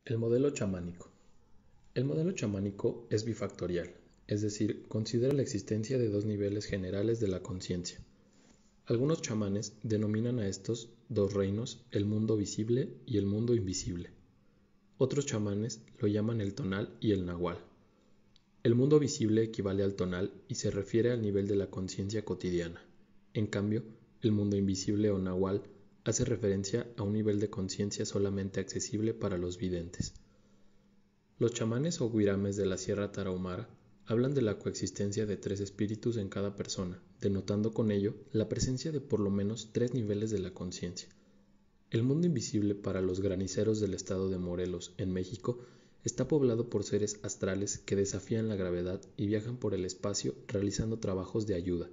El modelo chamánico. El modelo chamánico es bifactorial, es decir, considera la existencia de dos niveles generales de la conciencia. Algunos chamanes denominan a estos dos reinos el mundo visible y el mundo invisible. Otros chamanes lo llaman el tonal y el nahual. El mundo visible equivale al tonal y se refiere al nivel de la conciencia cotidiana. En cambio, el mundo invisible o nahual hace referencia a un nivel de conciencia solamente accesible para los videntes. Los chamanes o guirames de la Sierra Tarahumara hablan de la coexistencia de tres espíritus en cada persona, denotando con ello la presencia de por lo menos tres niveles de la conciencia. El mundo invisible para los graniceros del estado de Morelos, en México, está poblado por seres astrales que desafían la gravedad y viajan por el espacio realizando trabajos de ayuda.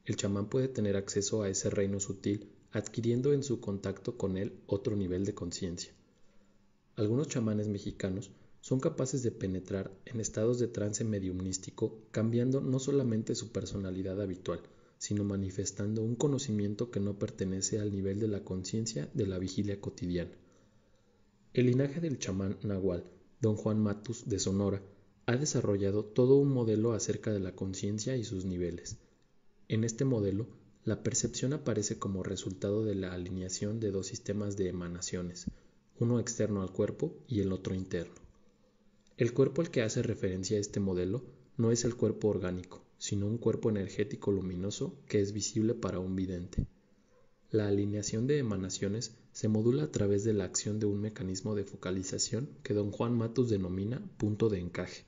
El chamán puede tener acceso a ese reino sutil, adquiriendo en su contacto con él otro nivel de conciencia. Algunos chamanes mexicanos son capaces de penetrar en estados de trance mediumnístico, cambiando no solamente su personalidad habitual, sino manifestando un conocimiento que no pertenece al nivel de la conciencia de la vigilia cotidiana. El linaje del chamán nahual, don Juan Matus de Sonora, ha desarrollado todo un modelo acerca de la conciencia y sus niveles. En este modelo, la percepción aparece como resultado de la alineación de dos sistemas de emanaciones, uno externo al cuerpo y el otro interno. El cuerpo al que hace referencia este modelo no es el cuerpo orgánico, sino un cuerpo energético luminoso que es visible para un vidente. La alineación de emanaciones se modula a través de la acción de un mecanismo de focalización que don Juan Matus denomina punto de encaje.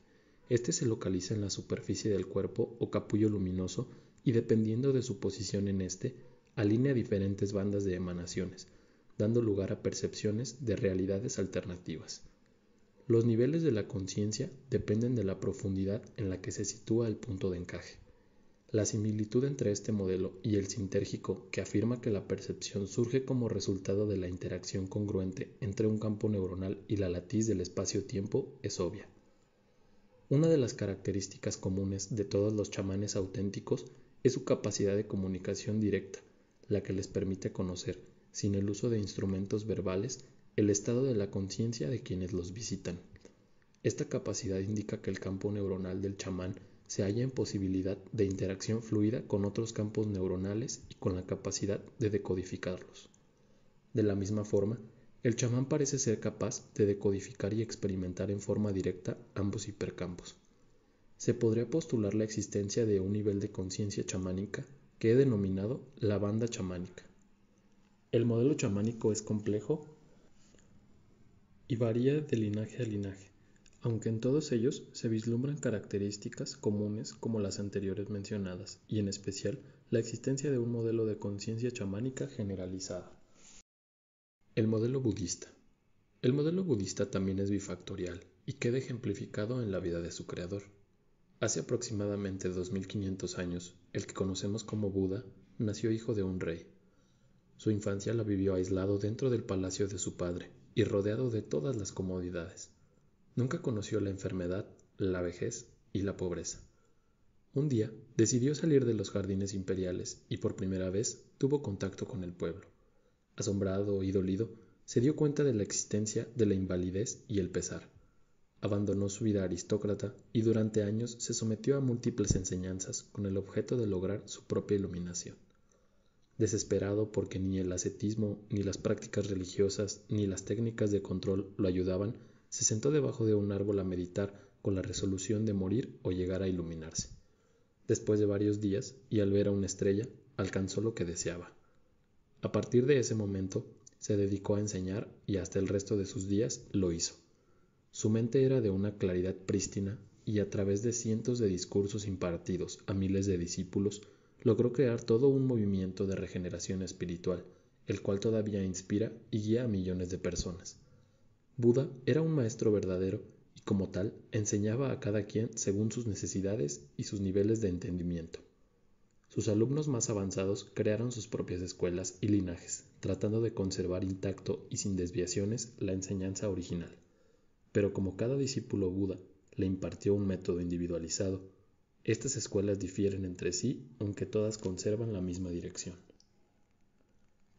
Este se localiza en la superficie del cuerpo o capullo luminoso y dependiendo de su posición en este, alinea diferentes bandas de emanaciones, dando lugar a percepciones de realidades alternativas. Los niveles de la conciencia dependen de la profundidad en la que se sitúa el punto de encaje. La similitud entre este modelo y el sintérgico, que afirma que la percepción surge como resultado de la interacción congruente entre un campo neuronal y la latiz del espacio-tiempo, es obvia. Una de las características comunes de todos los chamanes auténticos es su capacidad de comunicación directa, la que les permite conocer, sin el uso de instrumentos verbales, el estado de la conciencia de quienes los visitan. Esta capacidad indica que el campo neuronal del chamán se halla en posibilidad de interacción fluida con otros campos neuronales y con la capacidad de decodificarlos. De la misma forma, el chamán parece ser capaz de decodificar y experimentar en forma directa ambos hipercampos. Se podría postular la existencia de un nivel de conciencia chamánica que he denominado la banda chamánica. El modelo chamánico es complejo y varía de linaje a linaje, aunque en todos ellos se vislumbran características comunes como las anteriores mencionadas, y en especial la existencia de un modelo de conciencia chamánica generalizada. El modelo budista. El modelo budista también es bifactorial y queda ejemplificado en la vida de su creador. Hace aproximadamente 2500 años, el que conocemos como Buda nació hijo de un rey. Su infancia la vivió aislado dentro del palacio de su padre y rodeado de todas las comodidades. Nunca conoció la enfermedad, la vejez y la pobreza. Un día decidió salir de los jardines imperiales y por primera vez tuvo contacto con el pueblo. Asombrado y dolido, se dio cuenta de la existencia de la invalidez y el pesar. Abandonó su vida aristócrata y durante años se sometió a múltiples enseñanzas con el objeto de lograr su propia iluminación. Desesperado porque ni el ascetismo, ni las prácticas religiosas, ni las técnicas de control lo ayudaban, se sentó debajo de un árbol a meditar con la resolución de morir o llegar a iluminarse. Después de varios días, y al ver a una estrella, alcanzó lo que deseaba. A partir de ese momento, se dedicó a enseñar y hasta el resto de sus días lo hizo. Su mente era de una claridad prístina y a través de cientos de discursos impartidos a miles de discípulos, logró crear todo un movimiento de regeneración espiritual, el cual todavía inspira y guía a millones de personas. Buda era un maestro verdadero y como tal enseñaba a cada quien según sus necesidades y sus niveles de entendimiento. Sus alumnos más avanzados crearon sus propias escuelas y linajes, tratando de conservar intacto y sin desviaciones la enseñanza original. Pero como cada discípulo Buda le impartió un método individualizado, estas escuelas difieren entre sí, aunque todas conservan la misma dirección.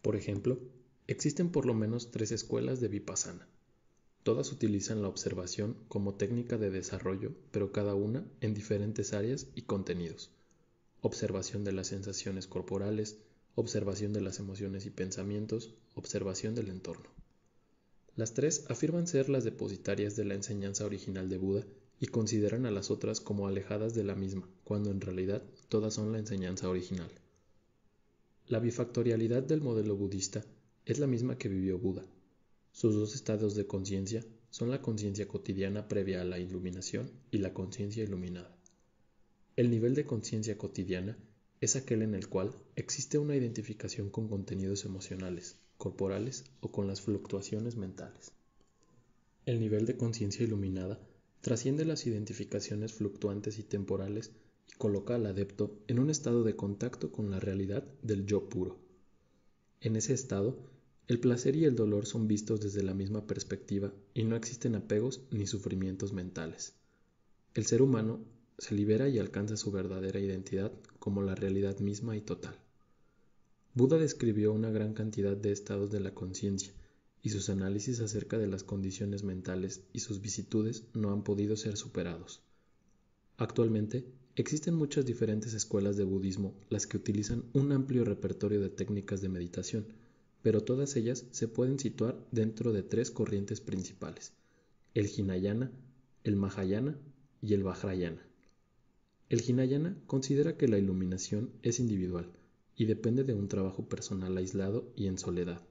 Por ejemplo, existen por lo menos 3 escuelas de Vipassana. Todas utilizan la observación como técnica de desarrollo, pero cada una en diferentes áreas y contenidos. Observación de las sensaciones corporales, observación de las emociones y pensamientos, observación del entorno. Las tres afirman ser las depositarias de la enseñanza original de Buda y consideran a las otras como alejadas de la misma, cuando en realidad todas son la enseñanza original. La bifactorialidad del modelo budista es la misma que vivió Buda. Sus dos estados de conciencia son la conciencia cotidiana previa a la iluminación y la conciencia iluminada. El nivel de conciencia cotidiana es aquel en el cual existe una identificación con contenidos emocionales, corporales o con las fluctuaciones mentales. El nivel de conciencia iluminada trasciende las identificaciones fluctuantes y temporales y coloca al adepto en un estado de contacto con la realidad del yo puro. En ese estado, el placer y el dolor son vistos desde la misma perspectiva y no existen apegos ni sufrimientos mentales. El ser humano se libera y alcanza su verdadera identidad como la realidad misma y total. Buda describió una gran cantidad de estados de la conciencia, y sus análisis acerca de las condiciones mentales y sus vicitudes no han podido ser superados. Actualmente, existen muchas diferentes escuelas de budismo las que utilizan un amplio repertorio de técnicas de meditación, pero todas ellas se pueden situar dentro de tres corrientes principales: el Hinayana, el Mahayana y el Vajrayana. El Hinayana considera que la iluminación es individual y depende de un trabajo personal aislado y en soledad.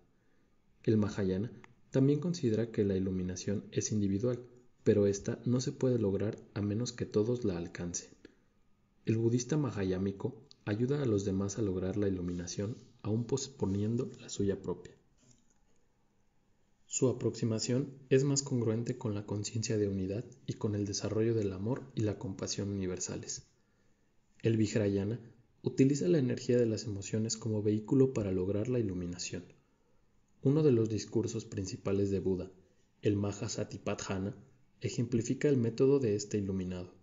El Mahayana también considera que la iluminación es individual, pero esta no se puede lograr a menos que todos la alcancen. El budista mahayámico ayuda a los demás a lograr la iluminación, aún posponiendo la suya propia. Su aproximación es más congruente con la conciencia de unidad y con el desarrollo del amor y la compasión universales. El Vajrayana utiliza la energía de las emociones como vehículo para lograr la iluminación. Uno de los discursos principales de Buda, el Mahasatipatthana, ejemplifica el método de este iluminado.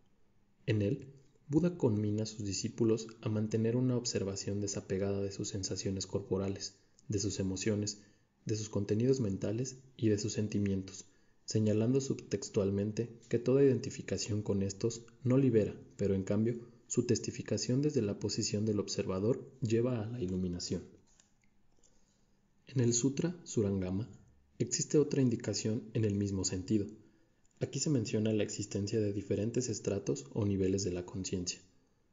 En él, Buda conmina a sus discípulos a mantener una observación desapegada de sus sensaciones corporales, de sus emociones, de sus contenidos mentales y de sus sentimientos, señalando subtextualmente que toda identificación con estos no libera, pero en cambio, su testificación desde la posición del observador lleva a la iluminación. En el Sutra Surangama existe otra indicación en el mismo sentido. Aquí se menciona la existencia de diferentes estratos o niveles de la conciencia.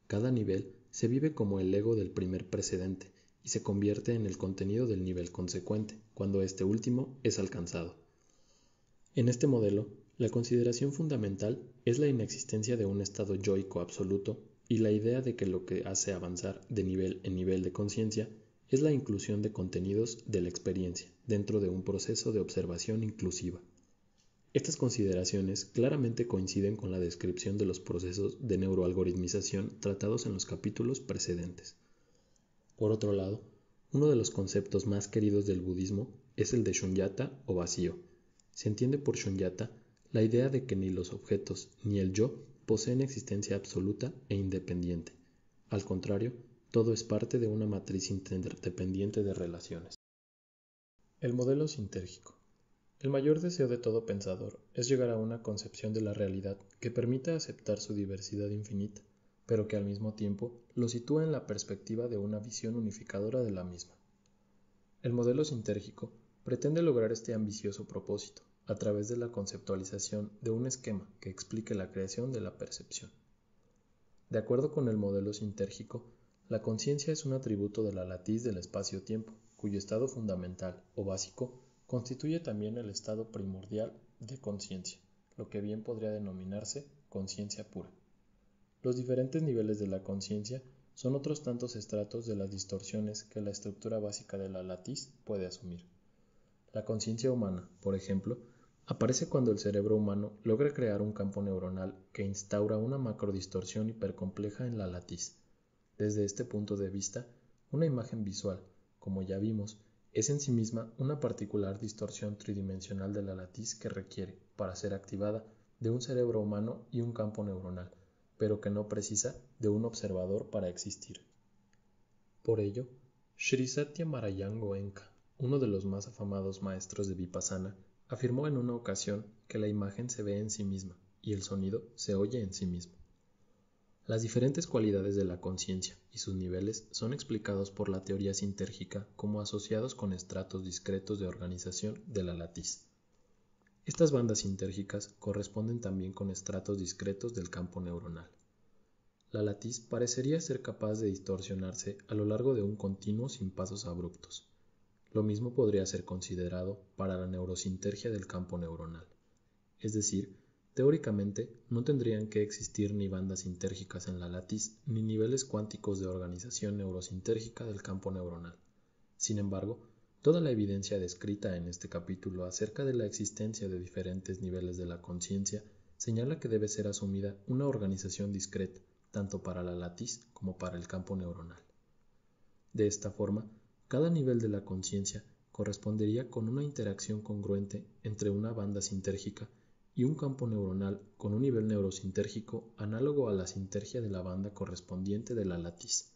Cada nivel se vive como el ego del primer precedente y se convierte en el contenido del nivel consecuente, cuando este último es alcanzado. En este modelo, la consideración fundamental es la inexistencia de un estado yoico absoluto y la idea de que lo que hace avanzar de nivel en nivel de conciencia es la inclusión de contenidos de la experiencia dentro de un proceso de observación inclusiva. Estas consideraciones claramente coinciden con la descripción de los procesos de neuroalgoritmización tratados en los capítulos precedentes. Por otro lado, uno de los conceptos más queridos del budismo es el de shunyata o vacío. Se entiende por shunyata la idea de que ni los objetos ni el yo poseen existencia absoluta e independiente. Al contrario, todo es parte de una matriz interdependiente de relaciones. El modelo sintérgico. El mayor deseo de todo pensador es llegar a una concepción de la realidad que permita aceptar su diversidad infinita, pero que al mismo tiempo lo sitúa en la perspectiva de una visión unificadora de la misma. El modelo sintérgico pretende lograr este ambicioso propósito a través de la conceptualización de un esquema que explique la creación de la percepción. De acuerdo con el modelo sintérgico, la conciencia es un atributo de la latiz del espacio-tiempo, cuyo estado fundamental o básico constituye también el estado primordial de conciencia, lo que bien podría denominarse conciencia pura. Los diferentes niveles de la conciencia son otros tantos estratos de las distorsiones que la estructura básica de la latiz puede asumir. La conciencia humana, por ejemplo, aparece cuando el cerebro humano logra crear un campo neuronal que instaura una macrodistorsión hipercompleja en la latiz. Desde este punto de vista, una imagen visual, como ya vimos, es en sí misma una particular distorsión tridimensional de la latiz que requiere, para ser activada, de un cerebro humano y un campo neuronal, pero que no precisa de un observador para existir. Por ello, Sri Satyamarayan Goenka, uno de los más afamados maestros de Vipassana, afirmó en una ocasión que la imagen se ve en sí misma y el sonido se oye en sí mismo. Las diferentes cualidades de la conciencia y sus niveles son explicados por la teoría sintérgica como asociados con estratos discretos de organización de la latiz. Estas bandas sintérgicas corresponden también con estratos discretos del campo neuronal. La latiz parecería ser capaz de distorsionarse a lo largo de un continuo sin pasos abruptos. Lo mismo podría ser considerado para la neurosintergia del campo neuronal. Es decir, teóricamente no tendrían que existir ni bandas sintérgicas en la latiz ni niveles cuánticos de organización neurosintérgica del campo neuronal. Sin embargo, toda la evidencia descrita en este capítulo acerca de la existencia de diferentes niveles de la conciencia señala que debe ser asumida una organización discreta, tanto para la latiz como para el campo neuronal. De esta forma, cada nivel de la conciencia correspondería con una interacción congruente entre una banda sintérgica y un campo neuronal con un nivel neurosintérgico análogo a la sintergia de la banda correspondiente de la latiz.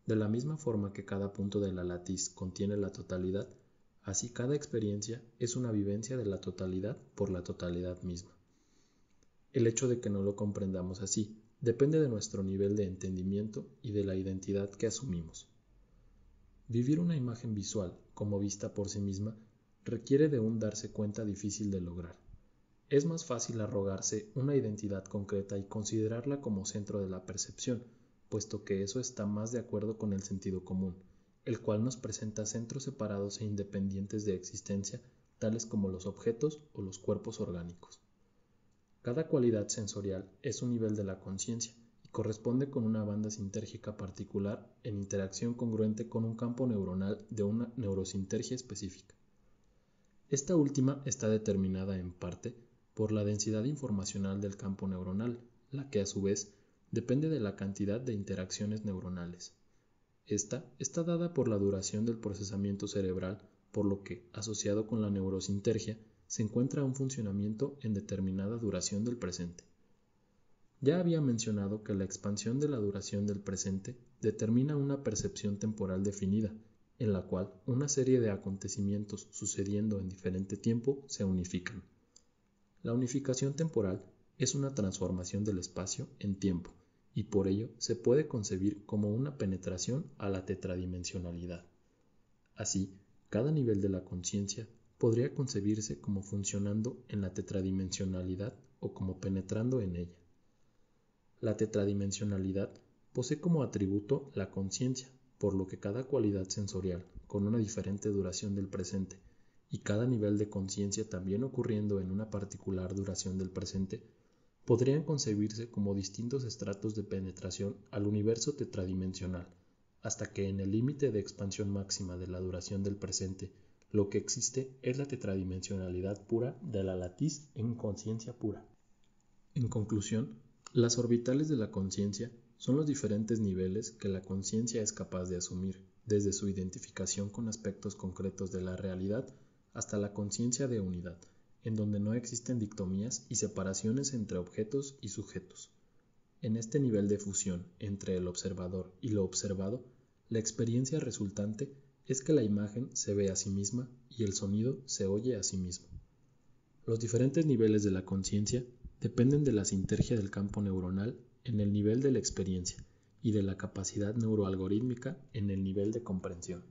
De la misma forma que cada punto de la latiz contiene la totalidad, así cada experiencia es una vivencia de la totalidad por la totalidad misma. El hecho de que no lo comprendamos así depende de nuestro nivel de entendimiento y de la identidad que asumimos. Vivir una imagen visual como vista por sí misma requiere de un darse cuenta difícil de lograr. Es más fácil arrogarse una identidad concreta y considerarla como centro de la percepción, puesto que eso está más de acuerdo con el sentido común, el cual nos presenta centros separados e independientes de existencia, tales como los objetos o los cuerpos orgánicos. Cada cualidad sensorial es un nivel de la conciencia y corresponde con una banda sintérgica particular en interacción congruente con un campo neuronal de una neurosintergia específica. Esta última está determinada en parte por la densidad informacional del campo neuronal, la que a su vez depende de la cantidad de interacciones neuronales. Esta está dada por la duración del procesamiento cerebral, por lo que, asociado con la neurosintergia, se encuentra un funcionamiento en determinada duración del presente. Ya había mencionado que la expansión de la duración del presente determina una percepción temporal definida, en la cual una serie de acontecimientos sucediendo en diferente tiempo se unifican. La unificación temporal es una transformación del espacio en tiempo, y por ello se puede concebir como una penetración a la tetradimensionalidad. Así, cada nivel de la conciencia podría concebirse como funcionando en la tetradimensionalidad o como penetrando en ella. La tetradimensionalidad posee como atributo la conciencia, por lo que cada cualidad sensorial, con una diferente duración del presente, y cada nivel de conciencia también ocurriendo en una particular duración del presente, podrían concebirse como distintos estratos de penetración al universo tetradimensional, hasta que en el límite de expansión máxima de la duración del presente, lo que existe es la tetradimensionalidad pura de la latiz en conciencia pura. En conclusión, las orbitales de la conciencia son los diferentes niveles que la conciencia es capaz de asumir, desde su identificación con aspectos concretos de la realidad hasta la conciencia de unidad, en donde no existen dictomías y separaciones entre objetos y sujetos. En este nivel de fusión entre el observador y lo observado, la experiencia resultante es que la imagen se ve a sí misma y el sonido se oye a sí mismo. Los diferentes niveles de la conciencia dependen de la sintergia del campo neuronal en el nivel de la experiencia y de la capacidad neuroalgorítmica en el nivel de comprensión.